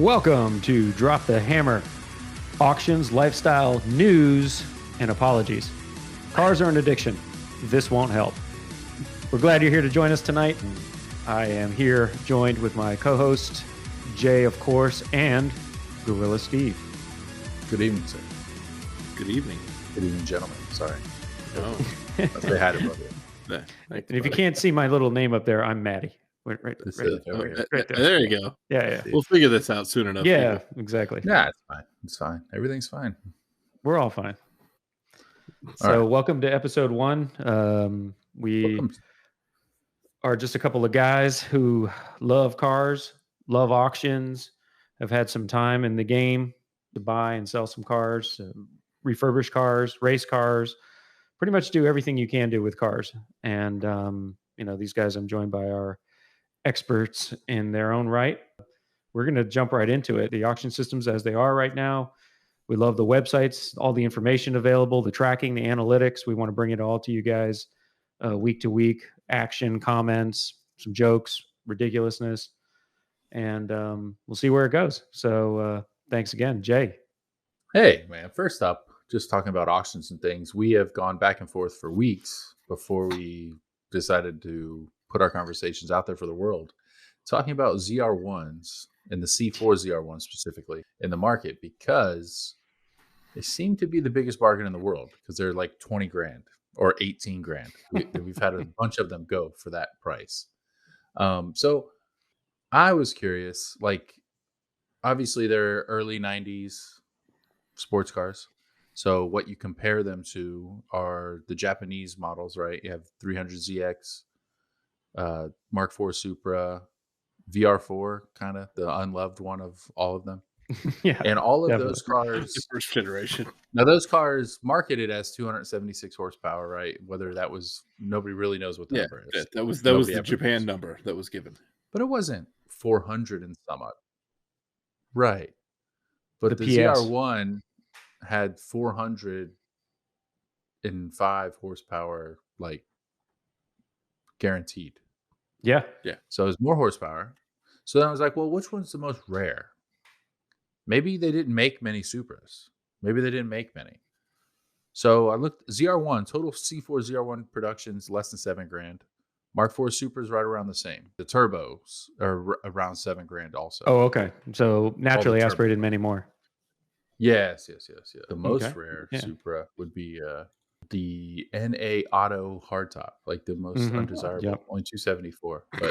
Welcome to Drop the Hammer. Auctions, lifestyle, news, and apologies. Cars are an addiction. This won't help. We're glad you're here to join us tonight. I am here joined with my co-host, Jay, of course, and Gorilla Steve. Good evening, sir. Good evening. Good evening, gentlemen. Sorry. Oh. I'll say hi to both of you. And if you can't see my little name up there, I'm Maddie. Right There there. you go. Yeah. We'll figure this out soon enough. Yeah, people. exactly. Nah, it's fine. It's fine. Everything's fine. We're all fine. So welcome to episode 1. We are just a couple of guys who love cars, love auctions, have had some time in the game to buy and sell some cars, refurbish cars, race cars, pretty much do everything you can do with cars. And, these guys, I'm joined by our experts in their own right. We're going to jump right into it. The auction systems as they are right now. We love the websites, all the information available, the tracking, the analytics. We want to bring it all to you guys week to week, action, comments, some jokes, ridiculousness, and we'll see where it goes. So thanks again, Jay. Hey, man. First up, just talking about auctions and things, we have gone back and forth for weeks before we decided to put our conversations out there for the world, talking about ZR1s and the C4 ZR1 specifically in the market, because they seem to be the biggest bargain in the world because they're like 20 grand or 18 grand. We've had a bunch of them go for that price. So I was curious, like, obviously they're early 90s sports cars. So what you compare them to are the Japanese models, right? You have 300ZX, Mark IV Supra, VR4, kind of the unloved one of all of them. Yeah, and all of definitely. those cars, First generation. now those cars marketed as 276 horsepower, right? Whether that was, nobody really knows what the number is. That was Nobody the ever Japan knows. number that was given. But it wasn't 400 and some odd. Right. But The the PS. ZR1 had 405 horsepower, like, guaranteed. Yeah. So it was more horsepower. So then I was like, well, which one's the most rare? Maybe they didn't make many Supras. Maybe they didn't make many. So I looked, ZR1, total C4 ZR1 productions, less than 7 grand. Mark IV Supras right around the same. The turbos are around 7 grand also. Oh, okay. So naturally turbo. aspirated many more. Yes. The most Okay. rare Yeah. Supra would be the NA Auto hardtop, like the most undesirable, Yep. only 274. But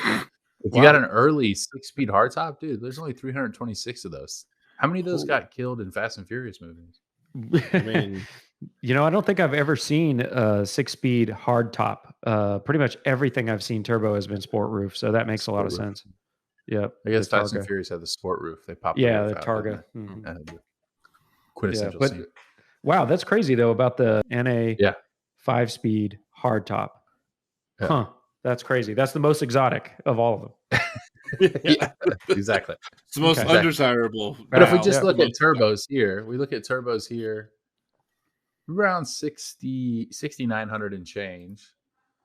if you got an early 6-speed hardtop, dude, there's only 326 of those. How many of those got killed in Fast and Furious movies? I mean, I don't think I've ever seen a 6-speed hardtop. Pretty much everything I've seen turbo has been sport roof, so that makes a lot of sense. Yep. I guess the Fast and Targa. Furious had the sport roof. They popped Yeah, the the roof out, Targa. didn't they? The quintessential but scene. wow, that's crazy though about the NA Yeah. 5-speed hardtop. Yeah. Huh. That's crazy. That's the most exotic of all of them. Yeah, exactly. it's the most Okay. undesirable. But if we Wow. just Yeah. look at turbos here, around 6,900 and change.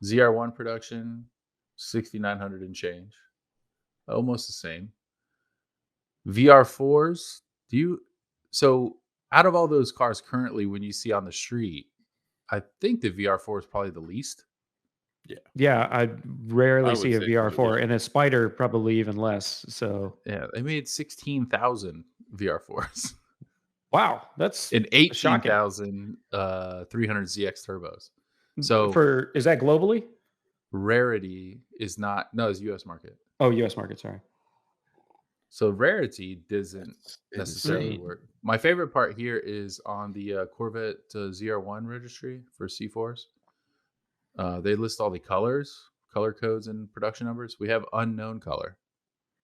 ZR1 production, 6,900 and change. Almost the same. VR4s, so out of all those cars currently, when you see on the street, I think the VR4 is probably the least. Yeah, I rarely I see would a say VR4 so, yeah. and a Spider probably even less. So Yeah, they made 16,000 VR4s wow, that's and shocking. 18,000 300ZX turbos. So is that globally? rarity is not, no, it's US market. Oh, US market, sorry. So rarity doesn't It's necessarily insane. work. My favorite part here is on the Corvette ZR1 registry for C4s. They list all the color codes, and production numbers. We have unknown color.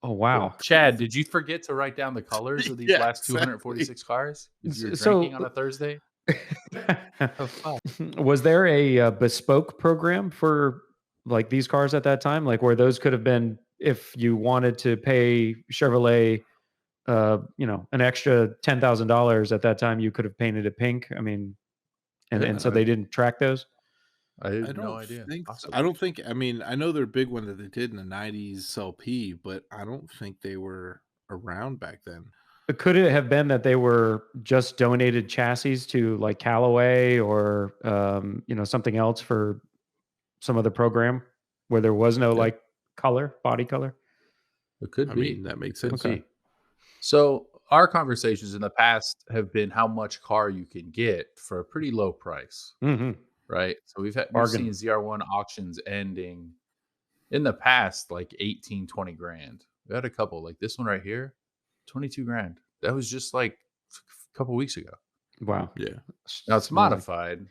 Oh wow. Chad, did you forget to write down the colors of these Yeah, last 246 cars? If you're So- drinking on a Thursday? Oh, fuck. Was there a bespoke program for like these cars at that time, like where those could have been, if you wanted to pay Chevrolet an extra $10,000 at that time, you could have painted it pink? I mean, and so they didn't track those? I I have don't no idea. think. Possibly. I don't think. I mean, I know they're a big one that they did in the '90s LP, but I don't think they were around back then. Could it have been that they were just donated chassis to like Callaway or something else for some other program where there was no like body color? It could be. Mean, that makes sense. Okay. So our conversations in the past have been how much car you can get for a pretty low price, right? So we've seen ZR1 auctions ending in the past like 18, 20 grand. We had a couple like this one right here, 22 grand. That was just like a couple weeks ago. Wow. Yeah. Now it's modified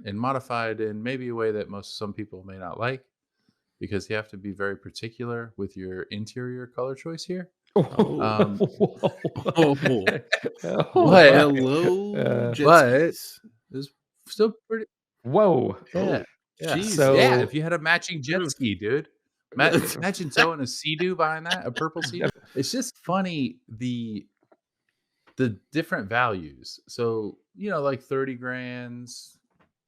in maybe a way that some people may not like, because you have to be very particular with your interior color choice here. Hello, but it's still pretty. Whoa. Yeah. So if you had a matching jet ski, dude, imagine towing a Sea-Doo behind that, a purple Sea-Doo. It's just funny the different values. So like 30 grands,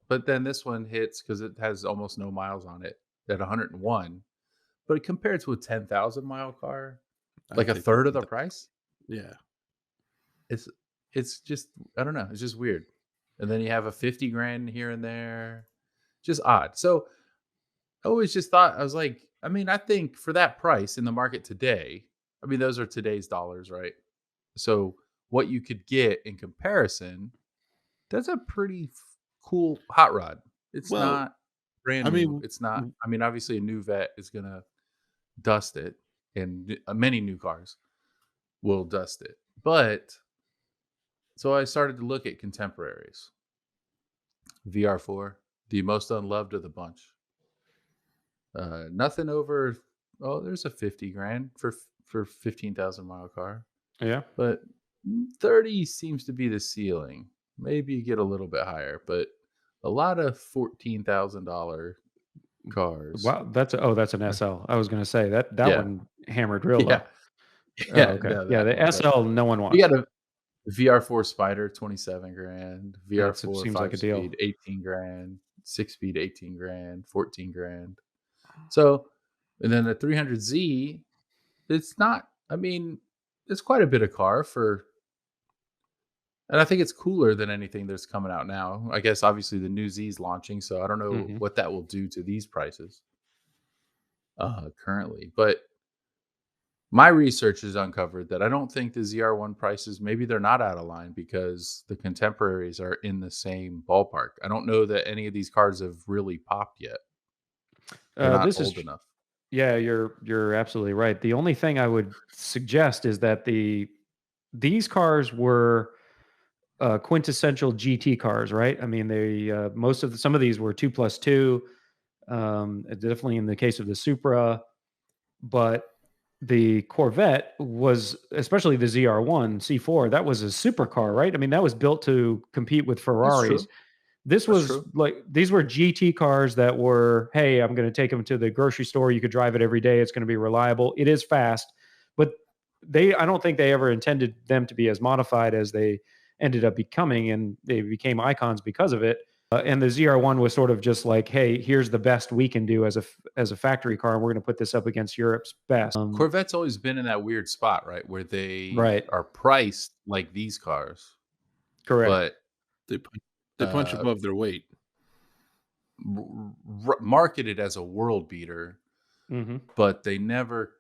but then this one hits because it has almost no miles on it at 101. But compared to a 10,000 mile car, like a third of the price. Yeah, it's just, I don't know, it's just weird. And then you have a 50 grand here and there, just odd. So I always just thought, I was like, I mean, I think for that price in the market today, I mean, those are today's dollars, right? So what you could get in comparison, that's a pretty cool hot rod. It's not brand new. It's not, I mean, obviously a new vet is going to dust it, and many new cars will dust it. But so I started to look at contemporaries. VR4, the most unloved of the bunch. Nothing over, there's a 50 grand for 15,000 mile car. Yeah. But 30 seems to be the ceiling. Maybe you get a little bit higher, but a lot of $14,000 cars. Wow, that's an SL. I was going to say that one hammered real low. Yeah. Okay. No, the SL no one wants. You got a VR4 Spider, 27 grand. VR4 seems like a deal. 5-speed, 18 grand. 6-speed, 18 grand. 14 grand. So, and then the 300Z, it's not, I mean, it's quite a bit of car for, and I think it's cooler than anything that's coming out now. I guess obviously the new Z is launching, so I don't know what that will do to these prices currently. But my research has uncovered that I don't think the ZR1 prices, maybe they're not out of line because the contemporaries are in the same ballpark. I don't know that any of these cars have really popped yet. They're not old enough. Yeah, you're absolutely right. The only thing I would suggest is that these cars were quintessential GT cars, right? I mean, they some of these were 2+2. Definitely in the case of the Supra, but the Corvette was, especially the ZR1 C4, that was a supercar, right? I mean, that was built to compete with Ferraris. This was like, these were GT cars that were, hey, I'm going to take them to the grocery store. You could drive it every day. It's going to be reliable. It is fast, but I don't think they ever intended them to be as modified as they ended up becoming, and they became icons because of it. And the ZR1 was sort of just like, hey, here's the best we can do as a factory car, and we're going to put this up against Europe's best. Corvette's always been in that weird spot, right, where they are priced like these cars. Correct. But they punch above their weight. Marketed as a world beater, but they never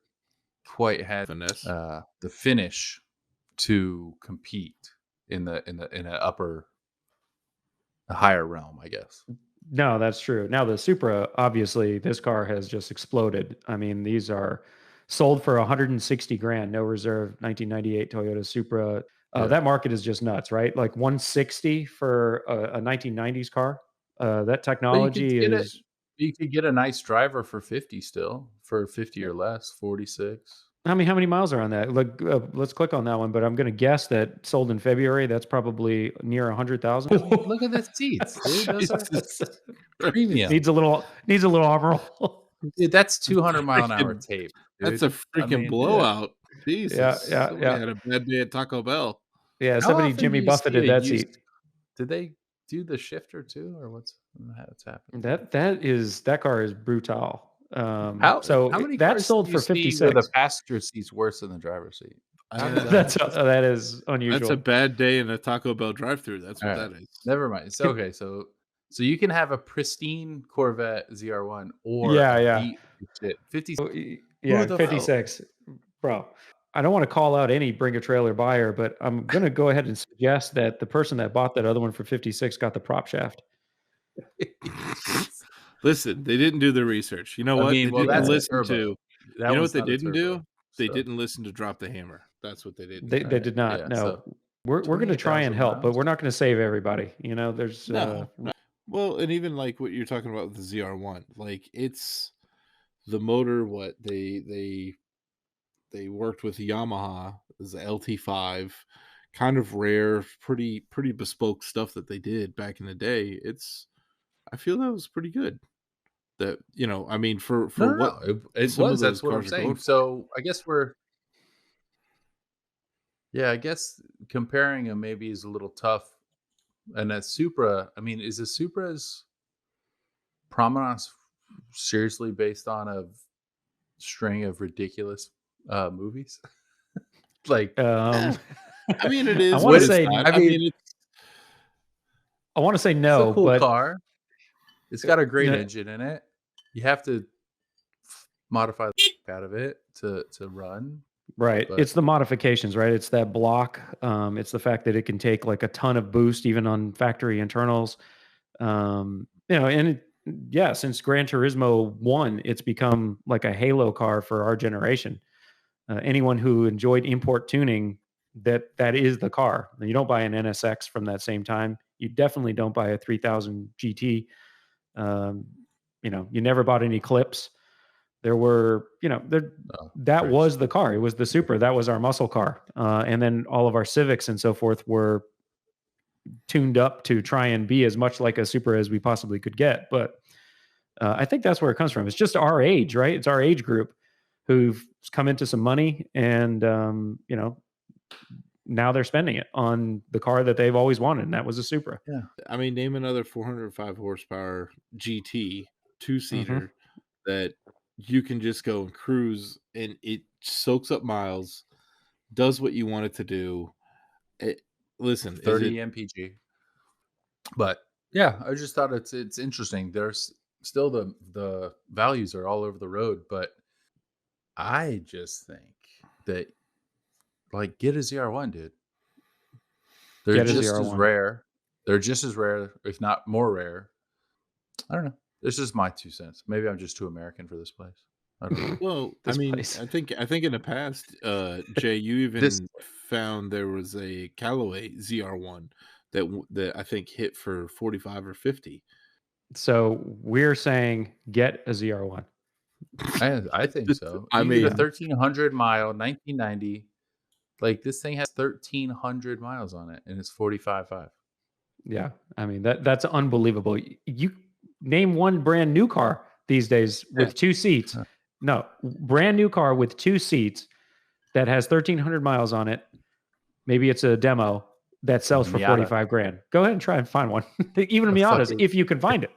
quite had the finish to compete in an upper, a higher realm, I guess. No, that's true. Now the Supra, obviously, this car has just exploded. I mean, these are sold for 160 grand, no reserve, 1998 Toyota Supra. That market is just nuts, right? Like 160 for a 1990s car. That technology is. You could get a nice driver for 50 still, for 50 or less, 46. How many miles are on that? Look, let's click on that one. But I'm going to guess that sold in February. That's probably near 100,000. Look at the seats, dude. Those are premium. Needs a little overhaul. Dude, that's 200 mile an hour tape. Dude. That's a freaking blowout. Jesus. Yeah. We had a bad day at Taco Bell. Yeah, somebody Jimmy buffeted that seat. Did they do the shifter too, or what's happening? That car is brutal. How many that cars sold for 56? The passenger seat's worse than the driver's seat. That is unusual. That's a bad day in a Taco Bell drive-thru. That's what that is. Never mind. So, okay, so you can have a pristine Corvette ZR1 or beat shit 56. Yeah, 56, bro. I don't want to call out any bring a trailer buyer, but I'm gonna go ahead and suggest that the person that bought that other one for 56 got the prop shaft. Listen, they didn't do the research. You know what? They didn't listen to. You know what they didn't do? They didn't listen to Drop the Hammer. That's what they didn't. They did not. Yeah, no, so we're going to try and help, but we're not going to save everybody. You know, there's no. Well, and even like what you're talking about with the ZR1, like it's the motor. What they worked with Yamaha as the LT5, kind of rare, pretty bespoke stuff that they did back in the day. I feel that was pretty good. That, you know, I mean, for what it was, that's what I'm saying. So I guess I guess comparing them maybe is a little tough. And that Supra, I mean, is the Supra's prominence seriously based on a string of ridiculous movies? Like, I mean, it is. I want to say, I want to say no, it's a cool but car. It's got a great engine in it. You have to modify the out of it to run. Right. But it's the modifications, right? It's that block. It's the fact that it can take like a ton of boost even on factory internals. You know, and since Gran Turismo 1, it's become like a halo car for our generation. Anyone who enjoyed import tuning, that is the car. You don't buy an NSX from that same time. You definitely don't buy a 3000 GT. You know, you never bought any clips. There were, you know, that was the car. It was the Supra. That was our muscle car. And then all of our Civics and so forth were tuned up to try and be as much like a Supra as we possibly could get. But I think that's where it comes from. It's just our age, right? It's our age group who've come into some money and, you know, now they're spending it on the car that they've always wanted, and that was a Supra. Yeah. I mean, name another 405 horsepower GT two-seater that you can just go and cruise and it soaks up miles, does what you want it to do. Listen, 30 mpg. But yeah, I just thought it's interesting. There's still the values are all over the road, but I just think that, like, get a ZR1, dude. They're just as rare. They're just as rare, if not more rare. I don't know. This is my 2 cents. Maybe I'm just too American for this place. I don't know. Well, I mean, place. I think in the past, Jay, you even found there was a Callaway ZR1 that I think hit for 45 or 50. So we're saying get a ZR1. I think so. I mean, a 1,300 mile 1990. Like, this thing has 1,300 miles on it, and it's 45.5. Yeah, I mean that's unbelievable. You name one brand new car these days with 2 seats. No, brand new car with 2 seats that has 1,300 miles on it. Maybe it's a demo that sells for $45,000. Go ahead and try and find one. Even Miatas, if you can find it.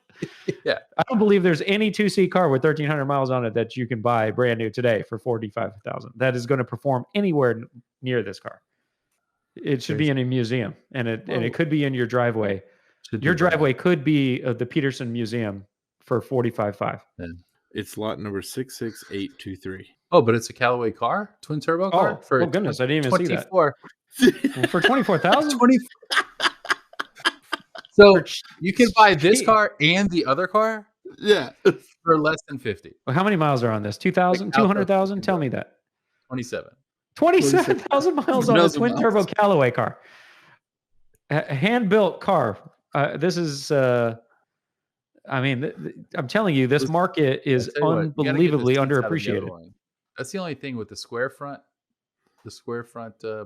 Yeah, I don't believe there's any 2-seat car with 1,300 miles on it that you can buy brand new today for $45,000. That is going to perform anywhere near this car. It should be in a museum, and it could be in your driveway. Your driveway could be the Peterson Museum for $45,500. It's lot number 66823. Oh, but it's a Callaway car, twin turbo car. Oh goodness, I didn't even see that. For $24,000. So you can buy this car and the other car, for less than 50. Well, how many miles are on this? 2,000, 200,000? Tell me that. 27. 27,000 miles on a twin turbo Callaway car. A hand-built car. This is, I mean, I'm telling you, this market is unbelievably underappreciated. That's the only thing with the square front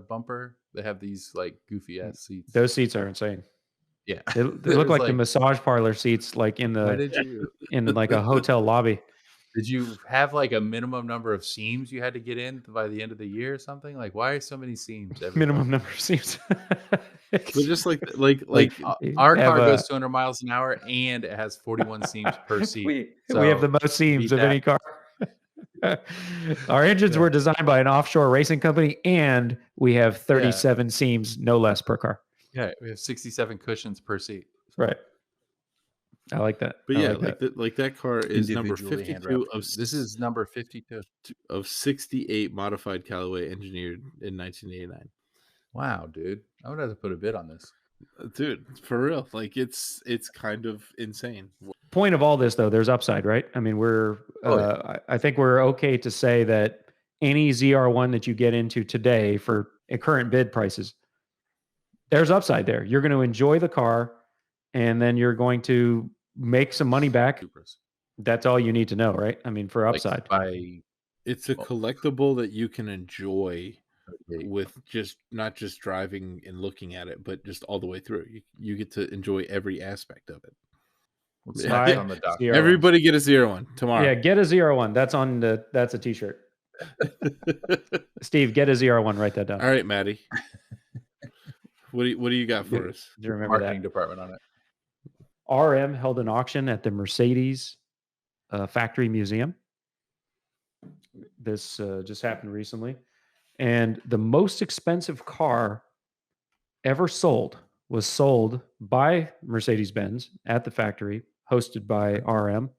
bumper. They have these like goofy ass seats. Those seats are insane. Yeah, they look like the massage parlor seats, like in like a hotel lobby. Did you have like a minimum number of seams you had to get in by the end of the year or something? Like, why are so many seams? Minimum number of seams. But just like our car goes 200 miles an hour and it has 41 seams per seat. We have the most seams of any car. Our engines were designed by an offshore racing company, and we have 37 seams, no less, per car. Yeah, we have 67 cushions per seat. Right. I like that. But I yeah, like that car is number Individually 52 of this is number 52 of 68 modified Callaway engineered in 1989. Wow, dude. I would have to put a bid on this. Dude, for real. Like it's kind of insane. Point of all this, though, there's upside, right? I mean, I think we're okay to say that any ZR1 that you get into today for current bid prices, there's upside there. You're going to enjoy the car, and then you're going to make some money back. That's all you need to know, right? I mean, for upside. It's a collectible that you can enjoy with not just driving and looking at it, but just all the way through. You get to enjoy every aspect of it. On the dock. Everybody get a ZR1 tomorrow. Yeah, get a ZR1. That's a t-shirt. Steve, get a ZR1. Write that down. All right, Maddie. What do you got for us? Do you remember Marketing department on it? RM held an auction at the Mercedes factory museum. This just happened recently. And the most expensive car ever sold was sold by Mercedes-Benz at the factory, hosted by RM.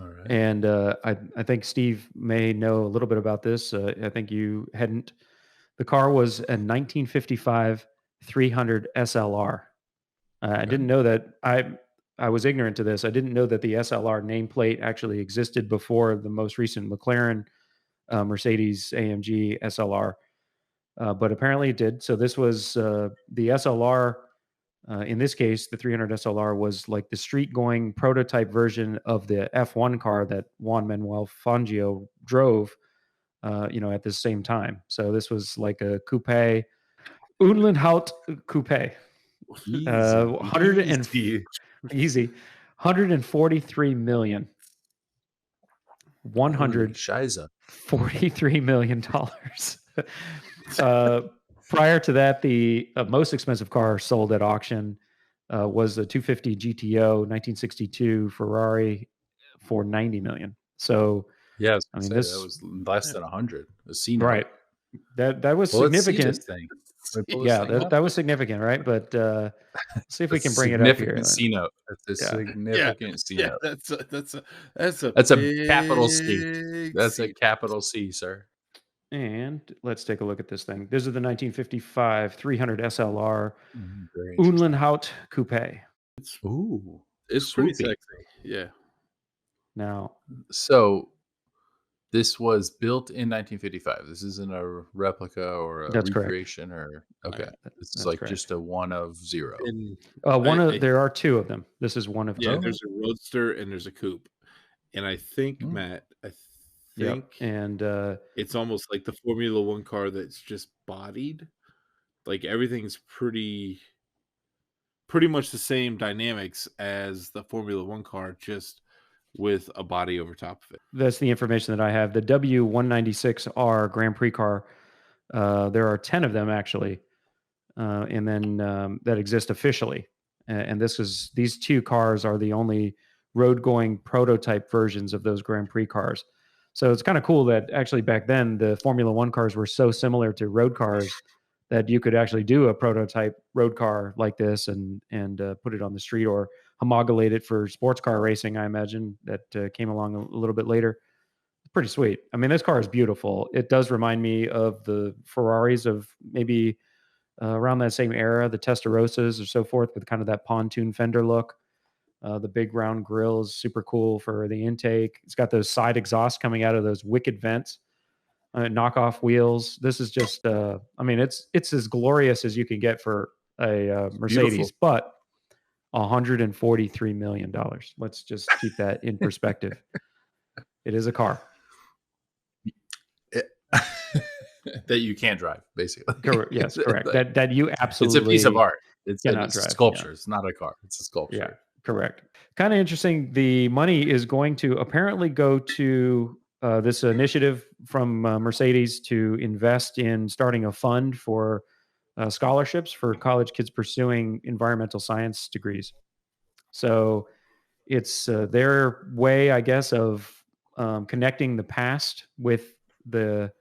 All right. And I think Steve may know a little bit about this. I think you hadn't. The car was a 1955 300 SLR. I didn't know that. I was ignorant to this. I didn't know that the SLR nameplate actually existed before the most recent McLaren Mercedes AMG SLR, but apparently it did. So this was the SLR. In this case, the 300 SLR was like the street-going prototype version of the F1 car that Juan Manuel Fangio drove, at the same time. So this was like a coupe, Unlandhaut coupe. 143 million. $143 million. Prior to that, the most expensive car sold at auction was a 250 GTO 1962 Ferrari for $90 million. So yeah, I mean, this was less than 100. Right. That was significant. Yeah, that was significant, right? But see if we can bring it up here. C-note. That's a significant C-note. That's a capital C. That's a capital C, sir. And let's take a look at this thing. This is the 1955 300 SLR Unlandhaut coupe. It's pretty sexy. Yeah. Now, so this was built in 1955. This isn't a replica or a recreation, or this is like just a one of zero. There are two of them. This is one of two. Yeah, there's a roadster and there's a coupe, and I think Matt, and it's almost like the Formula One car that's just bodied. Like everything's pretty much the same dynamics as the Formula One car, just with a body over top of it. That's the information that I have. The W196R Grand Prix car, there are 10 of them actually, and then that exist officially. And these two cars are the only road-going prototype versions of those Grand Prix cars. So it's kind of cool that actually back then the Formula One cars were so similar to road cars that you could actually do a prototype road car like this and put it on the street, or homologate it for sports car racing. I imagine that came along a little bit later. It's pretty sweet. I mean, this car is beautiful. It does remind me of the Ferraris of maybe around that same era, the Testarossas or so forth, with kind of that pontoon fender look. The big round grill is super cool for the intake. It's got those side exhausts coming out of those wicked vents. Knockoff wheels. This is just, it's as glorious as you can get for a Mercedes, beautiful. But $143 million. Let's just keep that in perspective. It is a car that you can't drive, basically. Yes, correct. that you absolutely. It's a piece of art. It's a drive, sculpture. Yeah. It's not a car. It's a sculpture. Yeah, correct. Kind of interesting. The money is going to apparently go to this initiative from Mercedes to invest in starting a fund for scholarships for college kids pursuing environmental science degrees. So it's their way, I guess, of connecting the past with the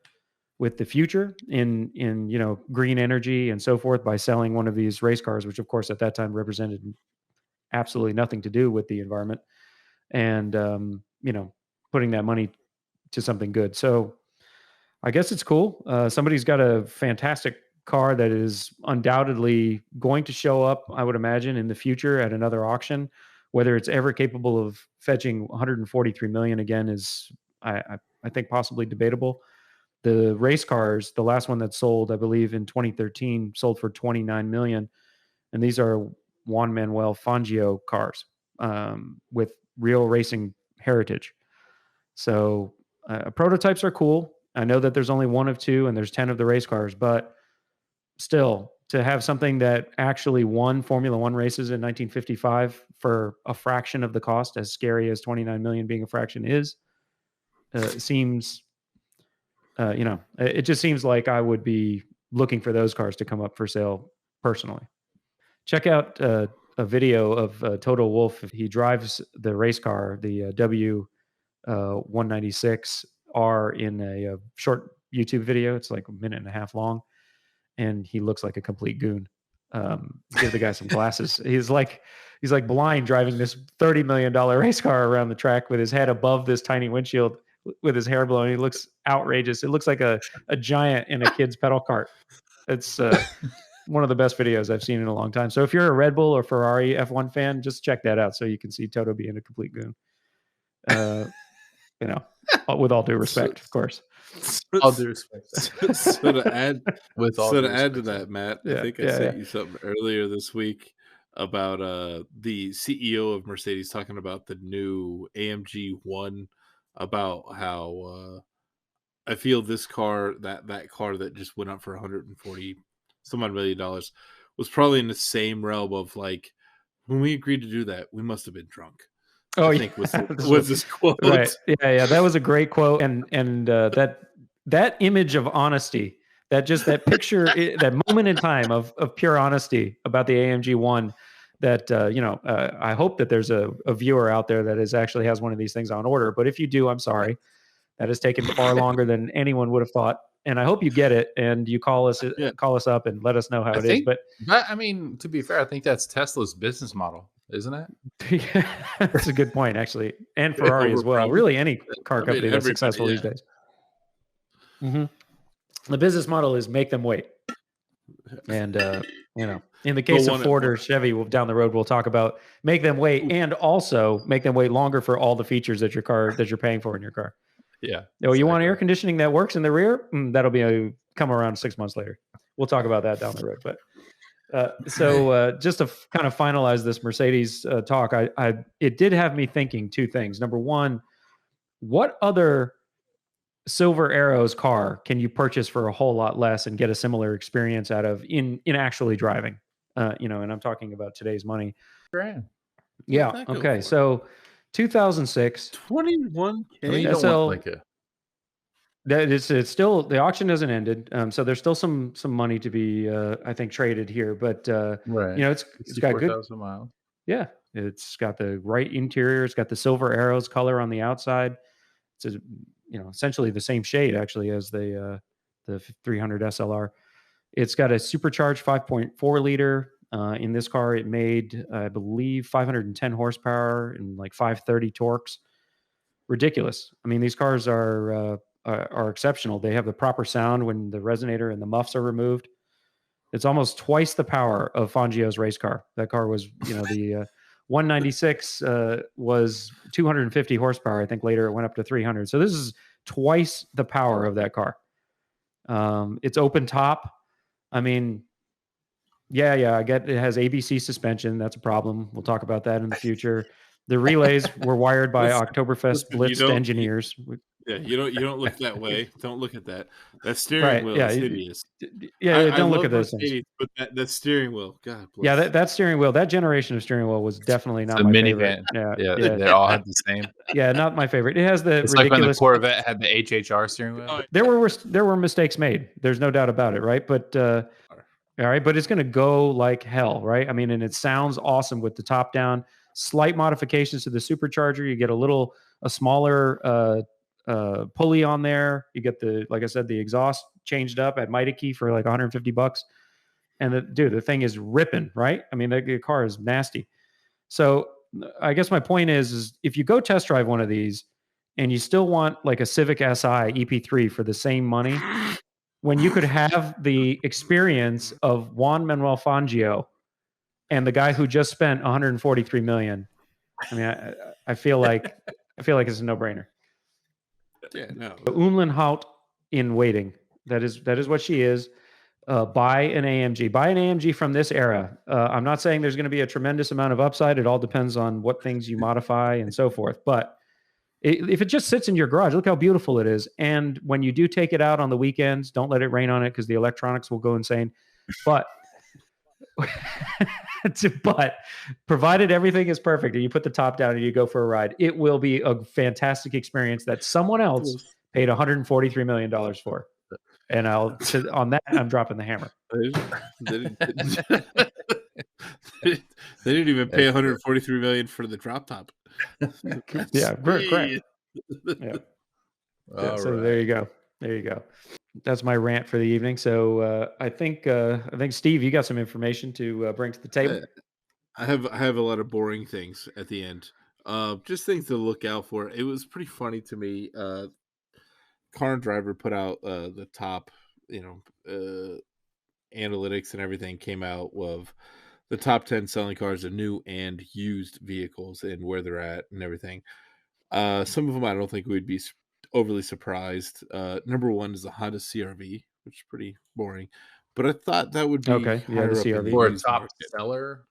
future in green energy and so forth by selling one of these race cars, which of course at that time represented absolutely nothing to do with the environment, and putting that money to something good. So I guess it's cool. Somebody's got a fantastic car that is undoubtedly going to show up, I would imagine, in the future at another auction. Whether it's ever capable of fetching 143 million again is, I think, possibly debatable. The race cars, the last one that sold, I believe, in 2013, sold for 29 million, and these are Juan Manuel Fangio cars with real racing heritage. So prototypes are cool. I know that there's only one of two, and there's 10 of the race cars, but still, to have something that actually won Formula One races in 1955 for a fraction of the cost, as scary as 29 million being a fraction is, seems, it just seems like I would be looking for those cars to come up for sale personally. Check out a video of Toto Wolff. He drives the race car, the W196R, in a short YouTube video. It's like a minute and a half long, and he looks like a complete goon. Give the guy some glasses. He's like blind driving this $30 million race car around the track with his head above this tiny windshield with his hair blowing. He looks outrageous. It looks like a giant in a kid's pedal cart. It's one of the best videos I've seen in a long time. So if you're a Red Bull or Ferrari F1 fan, just check that out so you can see Toto being a complete goon. With all due respect, of course. All due respect. So to add to that, Matt, I think I sent you something earlier this week about the CEO of Mercedes talking about the new AMG 1, about how I feel this car, that car that just went up for 140 some odd $1 million, was probably in the same realm of like, when we agreed to do that, we must have been drunk. Oh, I think was this quote. Right. Yeah. That was a great quote. And that image of honesty, that picture, that moment in time of pure honesty about the AMG 1, that, I hope that there's a viewer out there that actually has one of these things on order. But if you do, I'm sorry. That has taken far longer than anyone would have thought. And I hope you get it, and you call us up and let us know how it is. But I mean, to be fair, I think that's Tesla's business model, isn't it? Yeah, that's a good point, actually, and Ferrari as well. Really, any car company that's successful these days. Mm-hmm. The business model is make them wait, and in the case of Ford or Chevy, down the road we'll talk about make them wait, and also make them wait longer for all the features that you're paying for in your car. Yeah. Oh, you want air conditioning that works in the rear? That'll be come around 6 months later. We'll talk about that down the road. But just to kind of finalize this Mercedes talk, it did have me thinking two things. Number one, what other Silver Arrows car can you purchase for a whole lot less and get a similar experience out of in actually driving? And I'm talking about today's money. Grand. Yeah. Okay. So 2006, 21K. It's still, the auction hasn't ended, so there's still some money to be, I think, traded here. But right, it's got good miles. Yeah, it's got the right interior. It's got the Silver Arrows color on the outside. It's essentially the same shade actually as the 300 SLR. It's got a supercharged 5.4 liter. In this car, it made, I believe, 510 horsepower and like 530 torques. Ridiculous. I mean, these cars are exceptional. They have the proper sound when the resonator and the muffs are removed. It's almost twice the power of Fangio's race car. That car was, the 196 was 250 horsepower. I think later it went up to 300. So this is twice the power of that car. It's open top. I mean, yeah, I get it has ABC suspension. That's a problem. We'll talk about that in the future. The relays were wired by Oktoberfest blitzed engineers. You don't look that way. Don't look at that. That steering wheel is hideous. Don't look at those things. But that steering wheel, God bless. Yeah, that steering wheel, that generation of steering wheel was definitely not my favorite. Yeah, they all had the same. Yeah, not my favorite. It has the it's ridiculous. Like when the Corvette had the HHR steering wheel. There were mistakes made. There's no doubt about it, right? But all right, but it's going to go like hell, right? I mean, and it sounds awesome with the top down. Slight modifications to the supercharger. You get a little a smaller pulley on there. You get like I said, the exhaust changed up at Miteki for like $150. And the thing is ripping, right? I mean, the car is nasty. So I guess my point is if you go test drive one of these and you still want like a Civic Si EP3 for the same money, when you could have the experience of Juan Manuel Fangio and the guy who just spent $143 million, I mean, I feel like it's a no-brainer. Yeah, no. Umlin Hout in waiting. That is what she is. Buy an AMG. Buy an AMG from this era. I'm not saying there's going to be a tremendous amount of upside. It all depends on what things you modify and so forth. But if it just sits in your garage, look how beautiful it is. And when you do take it out on the weekends, don't let it rain on it because the electronics will go insane. But provided everything is perfect and you put the top down and you go for a ride, it will be a fantastic experience that someone else paid $143 million for. And on that, I'm dropping the hammer. They didn't even pay $143 million for the drop top. Yeah, correct. Yeah. So right. There you go. That's my rant for the evening. So I think Steve, you got some information to bring to the table. I have a lot of boring things at the end. Just things to look out for. It was pretty funny to me. Car and Driver put out the top, analytics and everything came out of the top 10 selling cars of new and used vehicles and where they're at and everything. Some of them I don't think we'd be overly surprised. Number one is the Honda CRV, which is pretty boring, but I thought that would be okay. Yeah, the CRV or a top seller.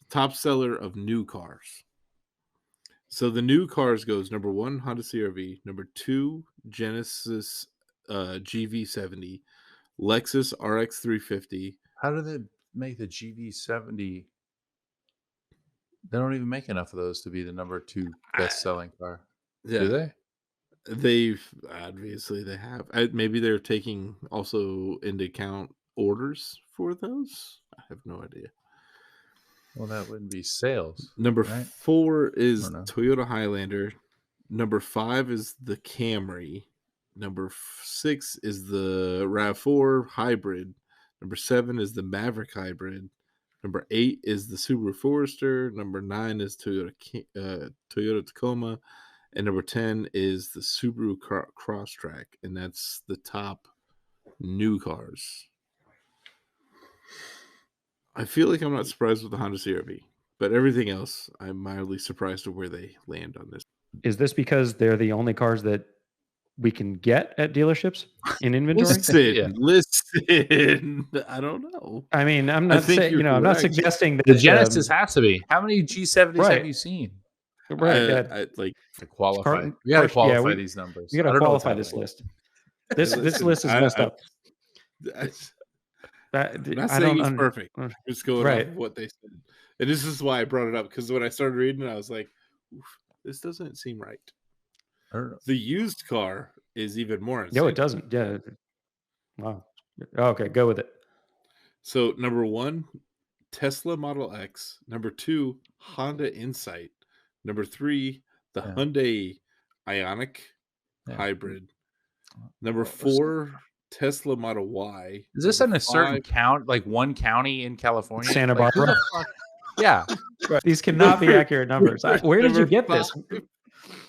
Top seller of new cars. So the new cars goes number one, Honda CRV, number two, Genesis GV70, Lexus RX 350. How do they make the GV70? They don't even make enough of those to be the number two best selling car. Yeah. Do they? They've obviously they have. Maybe they're taking also into account orders for those. I have no idea. Well, that wouldn't be sales. Number right? 4 is Toyota Highlander. Number 5 is the Camry. Number 6 is the RAV4 Hybrid. Number 7 is the Maverick Hybrid. Number 8 is the Subaru Forester. Number 9 is Toyota Tacoma. And number 10 is the Subaru Crosstrek. And that's the top new cars. I feel like I'm not surprised with the Honda CR-V, but everything else, I'm mildly surprised at where they land on this. Is this because they're the only cars that we can get at dealerships in inventory? Listen. I don't know. I mean, I'm not saying, I'm not suggesting that the Genesis has to be. How many G70s have you seen? Right. To qualify. We got to qualify these numbers. We got to qualify this list. This list is messed up. I'm not saying it's perfect. Just going off what they said. And this is why I brought it up, because when I started reading it, I was like, this doesn't seem right. The used car is even more insane. No, it doesn't. Yeah. Wow. Okay, go with it. So, number 1, Tesla Model X. Number 2, Honda Insight. Number 3, the Hyundai Ioniq Hybrid. Number 4, Tesla Model Y. Is this in a certain count, like one county in California? Santa Barbara. Yeah. Right. These cannot be accurate numbers. Where did you get this?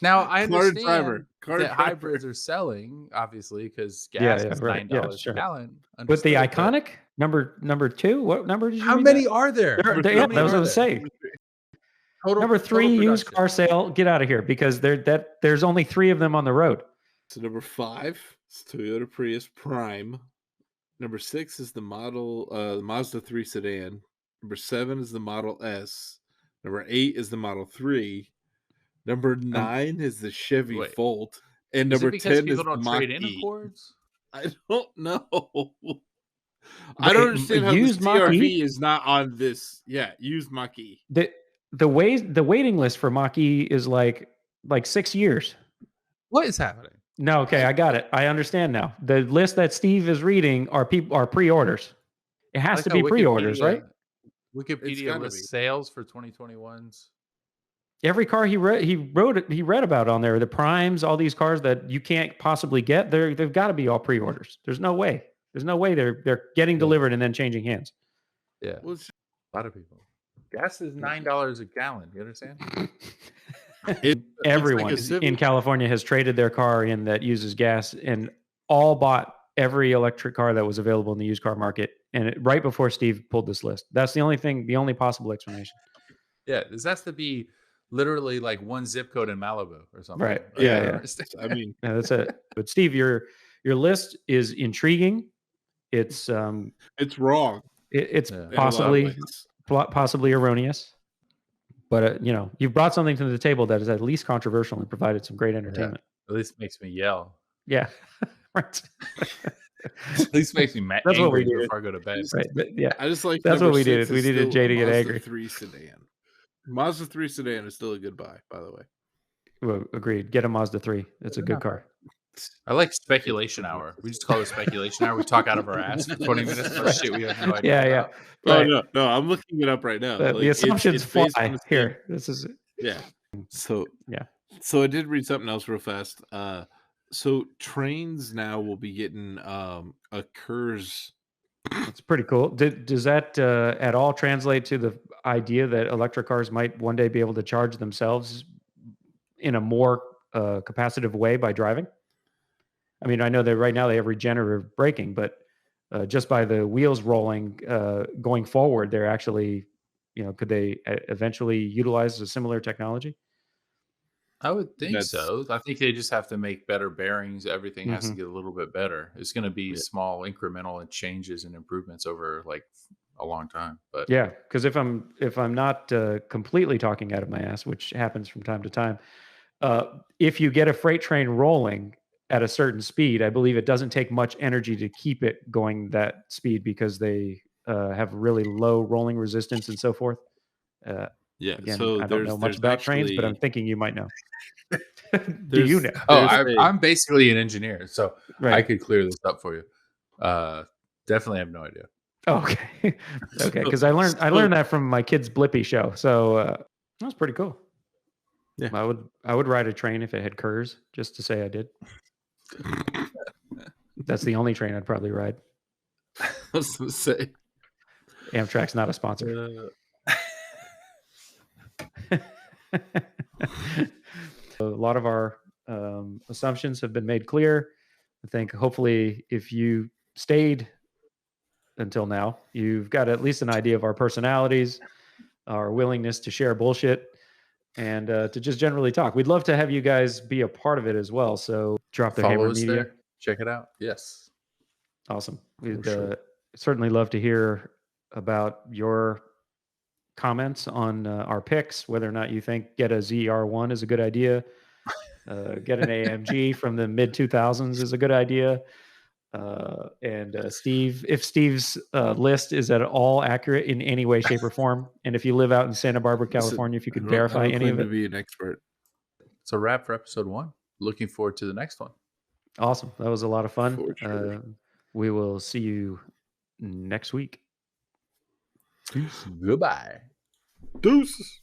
Now, I understand that hybrids are selling, obviously, because gas is $9 a gallon. With the Iconic, number 2, what number did you How many are there? That was what I was saying. Number 3, used car sale. Get out of here, because there's only 3 of them on the road. So number 5 is Toyota Prius Prime. Number 6 is the Mazda 3 sedan. Number 7 is the Model S. Number 8 is the Model 3. Number 9 is the Chevy Volt. And number 10 is the Mach-E. I don't know. I don't understand how used the CR-V is not on this. Yeah, used Mach-E. The waiting list for Mach-E is like 6 years. What is happening? No, okay, I got it. I understand now. The list that Steve is reading are pre-orders. It has to be pre-orders, right? Wikipedia lists sales for 2021's. every car he read about on there, the primes, all these cars that you can't possibly get, they've got to be all pre-orders. There's no way they're getting delivered and then changing hands. Yeah, well, a lot of people. Gas is $9 a gallon. You understand? Everyone in California has traded their car in that uses gas and all bought every electric car that was available in the used car market. And right before Steve pulled this list, that's the only possible explanation. Yeah, this has to be literally like one zip code in Malibu or something. Right. Like, yeah. I mean, yeah, that's it. But Steve, your list is intriguing. It's wrong. It's possibly erroneous. But you've brought something to the table that is at least controversial and provided some great entertainment. Yeah. At least makes me yell. Yeah, right. At least makes me mad. That's what we did before I go to bed. Right. But yeah, I just like that's what we did. We needed Jay to get angry. Mazda 3 sedan is still a good buy, by the way. Well, agreed. Get a Mazda 3. It's a good car. I like speculation hour. We just call it speculation hour. We talk out of our ass for 20 minutes about shit we have no idea. Yeah. Right. No, I'm looking it up right now. The assumptions fly here. This is yeah. So I did read something else real fast. So trains now will be getting a KERS. That's pretty cool. Does that at all translate to the idea that electric cars might one day be able to charge themselves in a more capacitive way by driving? I mean, I know that right now they have regenerative braking, but just by the wheels rolling going forward, they're actually, could they eventually utilize a similar technology? I would think so. I think they just have to make better bearings. Everything has to get a little bit better. It's going to be small incremental and changes and improvements over like a long time. But yeah, because if I'm not completely talking out of my ass, which happens from time to time, if you get a freight train rolling at a certain speed, I believe it doesn't take much energy to keep it going that speed because they have really low rolling resistance and so forth. Again, so I don't know much about trains, but I'm thinking you might know. Do you know? I'm basically an engineer, so I could clear this up for you. Definitely have no idea. Okay, because I learned that from my kid's Blippy show, so that was pretty cool. Yeah, I would ride a train if it had KERS, just to say I did. That's the only train I'd probably ride. I was going to say, Amtrak's not a sponsor. A lot of our assumptions have been made clear. I think hopefully if you stayed until now, you've got at least an idea of our personalities, our willingness to share bullshit, and to just generally talk. We'd love to have you guys be a part of it as well. So drop the Hammer Media. There. Check it out. Yes. Awesome. We'd certainly love to hear about your comments on our picks, whether or not you think get a ZR1 is a good idea, get an AMG from the mid 2000s is a good idea. And Steve, if Steve's list is at all accurate in any way, shape, or form, and if you live out in Santa Barbara, California, if you could verify any of it. To be an expert. It's a wrap for episode 1. Looking forward to the next one. Awesome. That was a lot of fun. Sure. We will see you next week. Goodbye. Deuces.